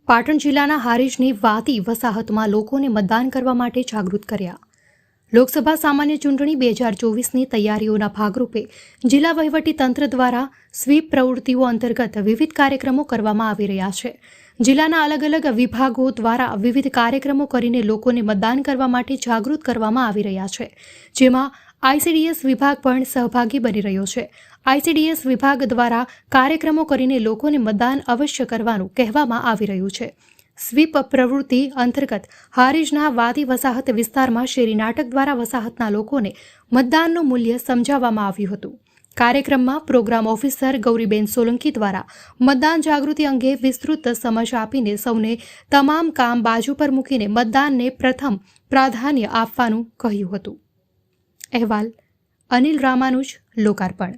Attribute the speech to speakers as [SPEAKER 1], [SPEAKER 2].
[SPEAKER 1] પાટણ જિલ્લાના હારીજની વાતી વસાહતમાં લોકોને મતદાન કરવા માટે જાગૃત કર્યા। લોકસભા સામાન્ય ચૂંટણી 2024ની તૈયારીઓના ભાગરૂપે જિલ્લા વહીવટીતંત્ર દ્વારા સ્વીપ પ્રવૃત્તિઓ અંતર્ગત વિવિધ કાર્યક્રમો કરવામાં આવી રહ્યા છે। જિલ્લાના અલગ અલગ વિભાગો દ્વારા વિવિધ કાર્યક્રમો કરીને લોકોને મતદાન કરવા માટે જાગૃત કરવામાં આવી રહ્યા છે, જેમાં આઈસીડીએસ વિભાગ પણ સહભાગી બની રહ્યો છે। આઈસીડીએસ વિભાગ દ્વારા કાર્યક્રમો કરીને લોકોને મતદાન અવશ્ય કરવાનું કહેવામાં આવી રહ્યું છે। સ્વીપ પ્રવૃત્તિ અંતર્ગત હારીજના વાદી વસાહત વિસ્તારમાં શેરી નાટક દ્વારા વસાહતના લોકોને મતદાનનું મૂલ્ય સમજાવવામાં આવ્યું હતું। કાર્યક્રમમાં પ્રોગ્રામ ઓફિસર ગૌરીબેન સોલંકી દ્વારા મતદાન જાગૃતિ અંગે વિસ્તૃત સમજ આપીને સૌને તમામ કામ બાજુ પર મૂકીને મતદાનને પ્રથમ પ્રાધાન્ય આપવાનું કહ્યું હતું। અહેવાલ અનિલ રામાનુજ, લોકાર્પણ।